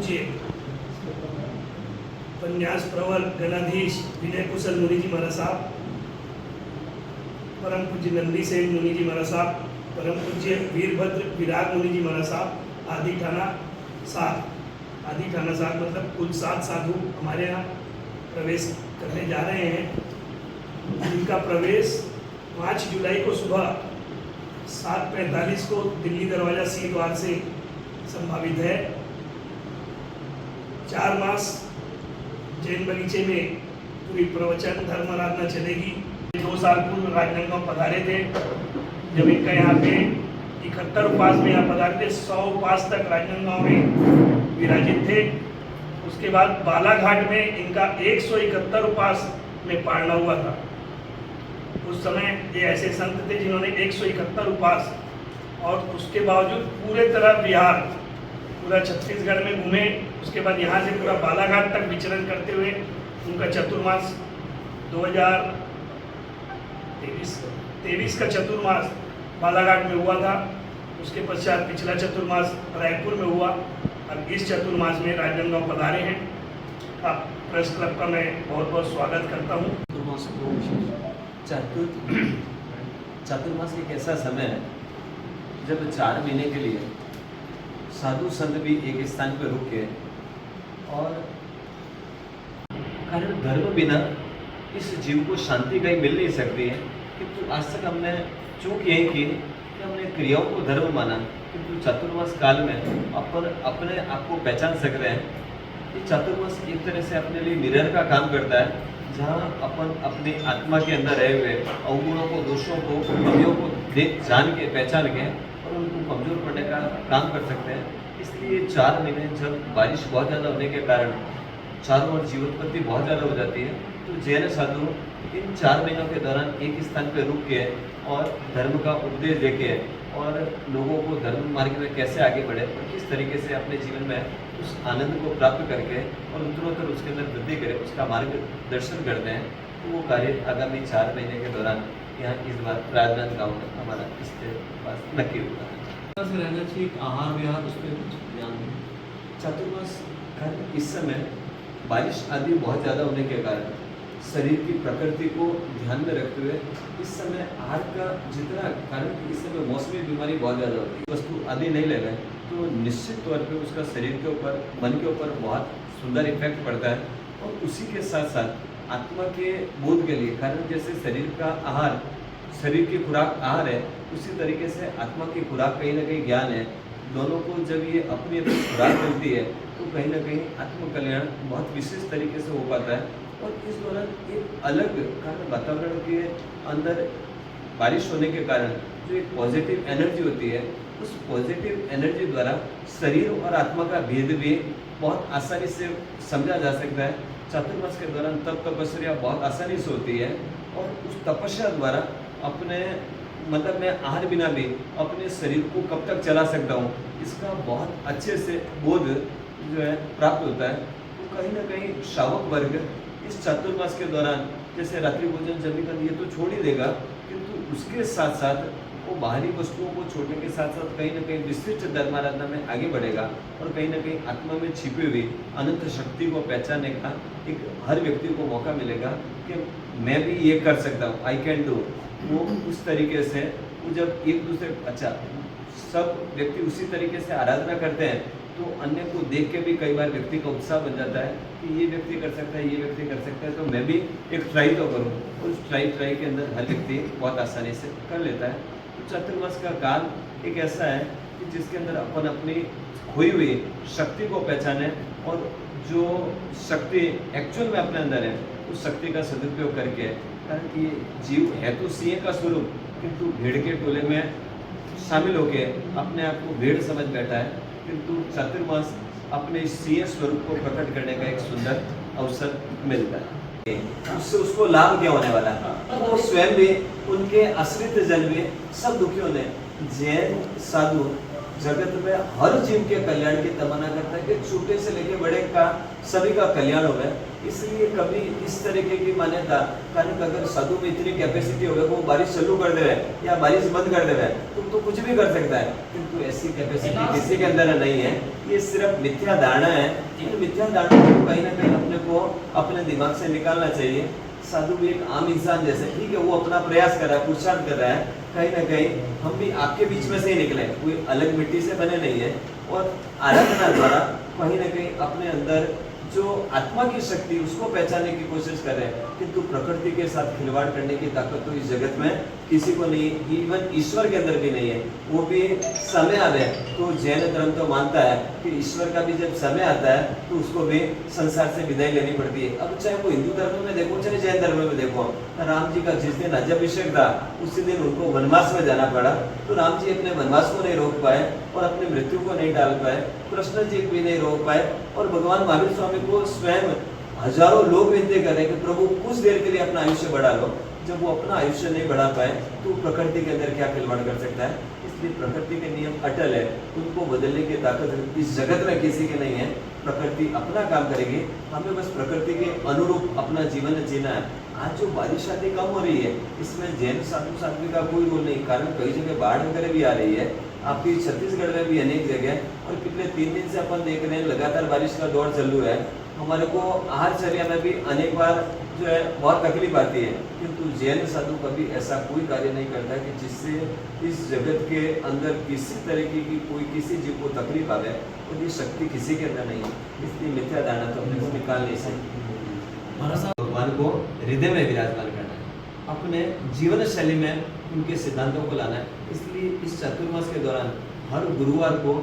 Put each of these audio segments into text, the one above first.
पूज्य उपन्यास प्रवर गणाधीश विनय कुशल मुनि जी महाराज साहब, परम पूज्य नंदी सेन मुनि जी महाराज साहब, परम पूज्य वीरभद्र विराग मुनि जी महाराज साहब, आदि थाना 7 मतलब कुल 7 साधु हमारे यहाँ प्रवेश करने जा रहे हैं। इनका प्रवेश 5 जुलाई को सुबह 7:45 को दिल्ली दरवाजा सी द्वार से संभावित है। 4 मास जैन बगीचे में पूरी प्रवचन धर्म आराधना चलेगी। 2 साल पूर्व राजनांदगांव पधारे थे, जब इनका यहाँ पे 71 उपास में यहाँ पधारे थे। 100 उपास तक राजनांदगांव में विराजित थे। उसके बाद बालाघाट में इनका 171 उपास में पारना हुआ था। उस समय ये ऐसे संत थे जिन्होंने 171 उपास और उसके बावजूद पूरे तरह बिहार, पूरा छत्तीसगढ़ में घूमे। उसके बाद यहाँ से पूरा बालाघाट तक विचरण करते हुए उनका चतुर्मास 2023 का चतुर्मास बालाघाट में हुआ था। उसके पश्चात पिछला चतुर्मास रायपुर में हुआ। अब इस चतुर्मास में राजनांदगांव पधारे हैं। आप प्रेस क्लब का मैं बहुत बहुत स्वागत करता हूँ। चातुर्मास एक ऐसा समय है जब 4 महीने के लिए साधु संत भी एक स्थान पर रुक के और कारण धर्म बिना इस जीव को शांति कहीं मिल नहीं सकती है। किंतु आज तक हमने चूक यही की कि हमने क्रियाओं को धर्म माना, किंतु चातुर्मास काल में अपन अपने आप को पहचान सक रहे हैं। ये चातुर्मास एक तरह से अपने लिए मिरर का काम करता है, जहाँ अपन अपनी आत्मा के अंदर रहे हुए अवगुणों को, दोषों को, कमियों को देख जान के पहचान के और उनको कमजोर करने का काम कर सकते हैं। इसलिए 4 महीने जब बारिश बहुत ज़्यादा होने के कारण चारों ओर जीवोत्पत्ति बहुत ज़्यादा हो जाती है, तो जैन साधु इन 4 महीनों के दौरान एक स्थान पर रुक के और धर्म का उपदेश देके और लोगों को धर्म मार्ग में कैसे आगे बढ़े और किस तरीके से अपने जीवन में उस आनंद को प्राप्त करके और उत्तरोत्तर उसके अंदर वृद्धि करे, उसका मार्गदर्शन करते हैं। तो वो कार्य आगामी 4 महीने के दौरान यहाँ इस बार राजनांदगांव में हमारा इसके पास नक्की होगा। से रहना चाहिए, आहार विहार उस पर कुछ ध्यान दें। चातुर्मास कारण इस समय बारिश आदि बहुत ज़्यादा होने के कारण शरीर की प्रकृति को ध्यान में रखते हुए इस समय आहार का जितना, कारण कि इस समय मौसमी बीमारी बहुत ज़्यादा होती है, वस्तु आदि नहीं ले रहे तो निश्चित तौर पे उसका शरीर के ऊपर, मन के ऊपर बहुत सुंदर इफेक्ट पड़ता है। और उसी के साथ साथ आत्मा के बोध के लिए, कारण जैसे शरीर का आहार, शरीर की खुराक आहार है, उसी तरीके से आत्मा की खुराक कहीं ना कहीं ज्ञान है। दोनों को जब ये अपनी अपनी खुराक मिलती है तो कहीं ना कहीं आत्म कल्याण बहुत विशेष तरीके से हो पाता है। और इस दौरान एक अलग कारण वातावरण के अंदर बारिश होने के कारण जो एक पॉजिटिव एनर्जी होती है, उस पॉजिटिव एनर्जी द्वारा शरीर और आत्मा का भेद भी बहुत आसानी से समझा जा सकता है। चातुर्मास के दौरान तप तपस्या बहुत आसानी से होती है और उस तपस्या द्वारा अपने मतलब मैं आहार बिना भी अपने शरीर को कब तक चला सकता हूँ, इसका बहुत अच्छे से बोध जो है प्राप्त होता है। तो कहीं ना कहीं श्रावक वर्ग इस चातुर्मास के दौरान जैसे रात्रि भोजन जमीकंद ये तो छोड़ ही देगा, किंतु उसके साथ साथ वो बाहरी वस्तुओं को छोड़ने के साथ साथ कहीं ना कहीं विशिष्ट धर्माराधना में आगे बढ़ेगा और कहीं ना कहीं आत्मा में छिपी हुई अनंत शक्ति को पहचानने का एक हर व्यक्ति को मौका मिलेगा कि मैं भी ये कर सकता हूँ, आई कैन डू। वो उस तरीके से वो जब एक दूसरे, अच्छा सब व्यक्ति उसी तरीके से आराधना करते हैं तो अन्य को देख के भी कई बार व्यक्ति का उत्साह बन जाता है कि ये व्यक्ति कर सकता है, ये व्यक्ति कर सकता है, तो मैं भी एक ट्राई तो करूँ। उस ट्राई के अंदर हर व्यक्ति बहुत आसानी से कर लेता है। तो चातुर्मास का काल एक ऐसा है कि जिसके अंदर अपन अपनी खोई हुई शक्ति को पहचाने और जो शक्ति एक्चुअल में अपने अंदर है उस शक्ति का सदुपयोग करके, कारण कि ये जीव है तो सिंह का स्वरूप, किंतु भेड़ के टोले में शामिल होके अपने आप को भेड़ समझ बैठा है, किंतु चातुर्मास अपने सिंह स्वरूप को प्रकट करने का एक सुंदर अवसर मिलता है। उससे उसको लाभ क्या होने वाला है, वो स्वयं भी, उनके आश्रित जन भी, सब दुखियों ने जैन साधु जगत में हर जीव के कल्याण की तमन्ना करता है कि छोटे से लेके बड़े का सभी का कल्याण हो गया। इसलिए कभी इस तरीके की मान्यता, कारण अगर साधु में इतनी कैपेसिटी हो गई वो बारिश चालू कर दे या बारिश बंद कर दे तो कुछ भी कर सकता है, किंतु ऐसी कैपेसिटी किसी के अंदर नहीं है। ये सिर्फ मिथ्या धारणा है। इन मिथ्या धारणा को कहीं ना कहीं अपने को अपने दिमाग से निकालना चाहिए। साधु भी एक आम इंसान जैसे, ठीक है, वो अपना प्रयास कर रहा है, पुरुषार्थ कर रहा है, कहीं ना कहीं हम भी आपके बीच में से ही निकले, कोई अलग मिट्टी से बने नहीं है। और आराधना द्वारा कहीं ना कहीं अपने अंदर जो आत्मा की शक्ति उसको पहचानने की कोशिश कर रहे हैं, किंतु प्रकृति के साथ खिलवाड़ करने की ताकत तो इस जगत में किसी को नहीं, इवन ईश्वर के अंदर भी नहीं है। वो भी समय आ गया तो जैन धर्म तो मानता है कि ईश्वर का भी जब समय आता है तो उसको भी संसार से विदाई लेनी पड़ती है। अब चाहे वो हिंदू धर्म में देखो चाहे जैन धर्म में देखो, राम जी का जिस दिन राज्याभिषेक था उसी दिन उनको वनवास में जाना पड़ा, तो राम जी अपने वनवास को नहीं रोक पाए और अपनी मृत्यु को नहीं डाल पाए, कृष्ण जी भी नहीं रोक पाए, और भगवान महावीर स्वामी को स्वयं हजारों लोग विनती कर रहे हैं कि प्रभु कुछ देर के लिए अपना आयुष्य बढ़ा लो। जब वो अपना आयुष्य नहीं बढ़ा पाए तो प्रकृति के अंदर क्या खिलवाड़ कर सकता है। इसलिए प्रकृति के नियम अटल है, उनको बदलने की ताकत इस जगत में किसी के नहीं है। प्रकृति अपना काम करेगी, हमें बस प्रकृति के अनुरूप अपना जीवन जीना है। आज जो बारिश आदि कम हो रही है इसमें जैन साधु साध्वी का कोई रोल नहीं, कारण कई जगह बाढ़ वगैरह भी आ रही है, आपकी छत्तीसगढ़ में भी अनेक जगह, और पिछले 3 दिन से अपन देख रहे हैं लगातार बारिश का दौर चालू है। हमारे को आहारचर्या में भी अनेक बार जो है बहुत तकलीफ आती है, किंतु जैन साधु कभी ऐसा कोई कार्य नहीं करता कि जिससे इस जगत के अंदर किसी तरीके की कोई किसी जीव को तकलीफ आ गए, और ये शक्ति किसी के अंदर नहीं है। इसलिए मिथ्या धारणा तो अपने को निकाल नहीं सकते। भगवान को हृदय में विराजमान करना है, अपने जीवन शैली में उनके सिद्धांतों को लाना है। इसलिए इस चातुर्मास के दौरान हर गुरुवार को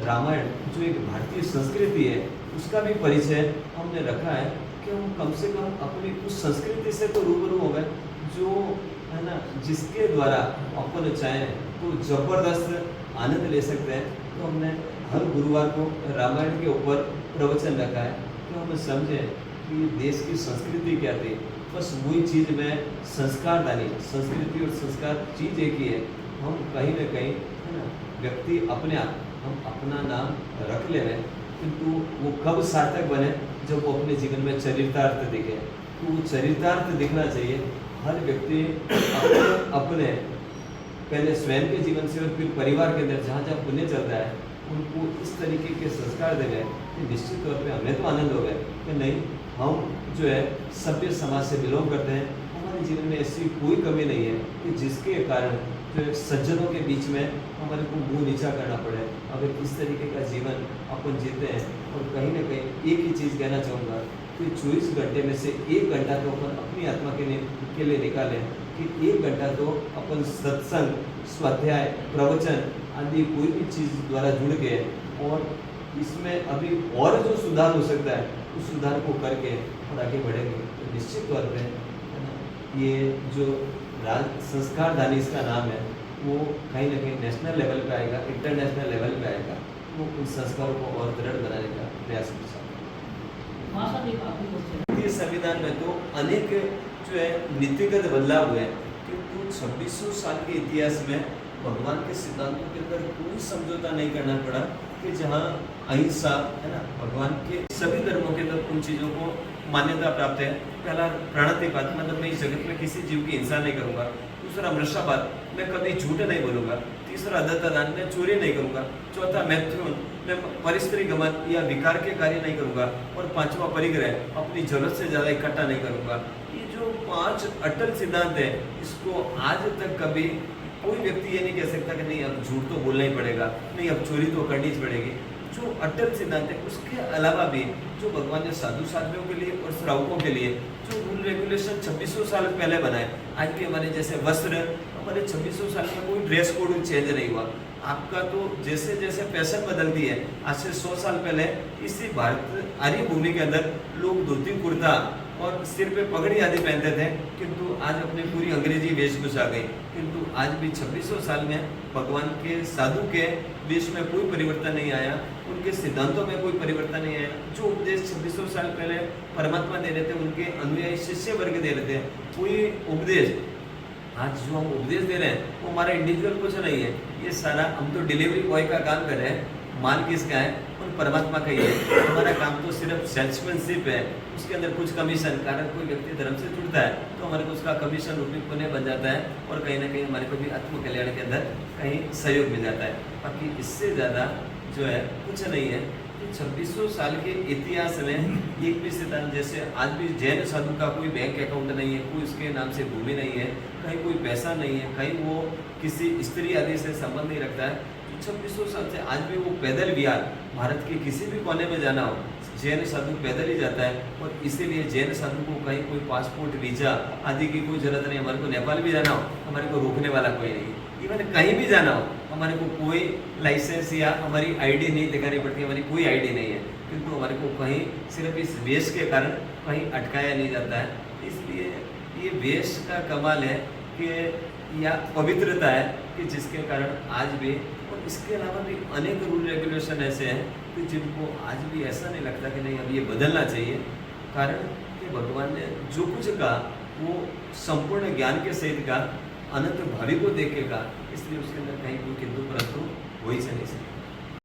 रामायण जो एक भारतीय संस्कृति है उसका भी परिचय हमने रखा है कि हम कम से कम अपनी उस संस्कृति से तो रूबरू हो गए जो है ना, जिसके द्वारा अपन चाहें तो जबरदस्त आनंद ले सकते हैं। तो हमने हर गुरुवार को रामायण के ऊपर प्रवचन रखा है तो हम समझें कि देश की संस्कृति क्या थी। बस वही चीज़ में संस्कार डाली, संस्कृति और संस्कार चीज़ एक ही है। हम कहीं ना कहीं है ना, व्यक्ति अपने आप हम अपना नाम रख ले रहे, किंतु वो कब सार्थक बने जब वो अपने जीवन में चरितार्थ दिखे। तो वो चरितार्थ दिखना चाहिए हर व्यक्ति अपने पहले स्वयं के जीवन से और फिर परिवार के अंदर जहाँ जहाँ पुण्य चलता है उनको इस तरीके के संस्कार दे गए कि निश्चित तौर पे हमें तो आनंद हो गया कि नहीं, हम जो है सभ्य समाज से बिलोंग करते हैं, हमारे जीवन में ऐसी कोई कमी नहीं है कि जिसके कारण जो सज्जनों के बीच में हमारे को मुंह नीचा करना पड़े। अगर इस तरीके का जीवन अपन जीते हैं, और कहीं ना कहीं एक ही चीज़ कहना चाहूँगा कि 24 घंटे में से 1 घंटा तो अपन अपनी आत्मा के लिए निकालें कि 1 घंटा तो अपन सत्संग, स्वाध्याय, प्रवचन आदि कोई भी चीज़ द्वारा जुड़ के, और इसमें अभी और जो सुधार हो सकता है उस सुधार को करके और आगे बढ़ेंगे तो निश्चित तौर पे ये जो संस्कार दानी इसका नाम है वो कहीं ना कहीं नेशनल लेवल पे आएगा, इंटरनेशनल लेवल पे आएगा। वो उन संस्कारों को और दृढ़ बनाने का प्रयास कर सकते हैं। संविधान में तो अनेक जो है नीतिगत बदलाव हुए हैं, किंतु 2600 साल के इतिहास में भगवान के सिद्धांतों के अंदर कोई समझौता नहीं करना पड़ा कि जहाँ अहिंसा है ना, भगवान के सभी धर्मों के अंदर उन चीज़ों को मान्यता प्राप्त है। पहला प्राणातिपात, मतलब मैं इस जगत में किसी जीव की हिंसा नहीं करूँगा। दूसरा मृषापात, मैं कभी झूठ नहीं बोलूँगा। तीसरा दत्तदान, मैं चोरी नहीं करूँगा। चौथा मैथुन, मैं परिस्त्री गमन या विकार के कार्य नहीं करूँगा। और 5वां परिग्रह, अपनी जरूरत से ज़्यादा इकट्ठा नहीं करूँगा। ये जो 5 अटल सिद्धांत है, इसको आज तक कभी कोई व्यक्ति ये नहीं कह सकता कि नहीं अब झूठ तो बोलना ही पड़ेगा, नहीं अब चोरी तो करनी ही पड़ेगी। जो अटल सिद्धांत है उसके अलावा भी जो भगवान ने साधु साध्वियों के लिए और श्रावकों के लिए जो रूल रेगुलेशन 2600 साल पहले बनाए, आज भी हमारे जैसे वस्त्र, हमारे 2600 साल में कोई ड्रेस कोड चेंज नहीं हुआ। आपका तो जैसे जैसे फैशन बदलती है, आज से 100 साल पहले इसी भारत आर्य भूमि के अंदर लोग धोती कुर्ता और सिर पे पगड़ी आदि पहनते थे, किंतु आज अपनी पूरी अंग्रेजी वेशभूषा गई। किंतु आज भी 2600 साल में भगवान के साधु के वेश में कोई परिवर्तन नहीं आया, उनके सिद्धांतों में कोई परिवर्तन नहीं आया। जो उपदेश 2600 साल पहले परमात्मा दे रहे थे, उनके अनुयायी शिष्य वर्ग दे रहे थे, कोई उपदेश आज जो हम उपदेश दे रहे हैं वो हमारा इंडिविजुअल कुछ नहीं है, ये सारा हम तो डिलीवरी बॉय का काम कर रहे हैं। माल किसका है? उन परमात्मा का ही है। हमारा काम तो सिर्फ सेल्समैनशिप है, उसके अंदर कुछ कमीशन, कारण कोई व्यक्ति धर्म से जुड़ता है तो हमारे को उसका कमीशन रूपी पुण्य बन जाता है और कहीं ना कहीं हमारे को भी आत्म कल्याण के अंदर कहीं सहयोग मिल जाता है। बाकी इससे ज़्यादा जो है कुछ नहीं है। 2600 साल के इतिहास में एक भी सिद्धांत, जैसे आज भी जैन साधु का कोई बैंक अकाउंट नहीं है, कोई उसके नाम से भूमि नहीं है, कहीं कोई पैसा नहीं है, कहीं वो किसी स्त्री आदि से संबंध नहीं रखता है। 2600 साल से आज भी वो पैदल विहार, भारत के किसी भी कोने में जाना हो जैन साधु पैदल ही जाता है। और इसीलिए जैन साधु को कहीं कोई पासपोर्ट वीजा आदि की कोई जरूरत नहीं। हमारे को नेपाल भी जाना हो हमारे को रोकने वाला कोई नहीं, इवन कहीं भी जाना हो हमारे को कोई लाइसेंस या हमारी आईडी नहीं दिखानी पड़ती, हमारी कोई आईडी नहीं है, किंतु हमारे को कहीं सिर्फ इस वेश के कारण कहीं अटकाया नहीं जाता है। इसलिए ये वेश का कमाल है कि या पवित्रता है कि जिसके कारण आज भी, और इसके अलावा भी अनेक रूल रेगुलेशन ऐसे हैं कि जिनको आज भी ऐसा नहीं लगता कि नहीं अब ये बदलना चाहिए। कारण कि भगवान ने जो कुछ कहा वो संपूर्ण ज्ञान के सहित कहा, अनंत भावी को देख के कहा, इसलिए उसके अंदर कहीं कोई किंतु परंतु हो ही नहीं सकता।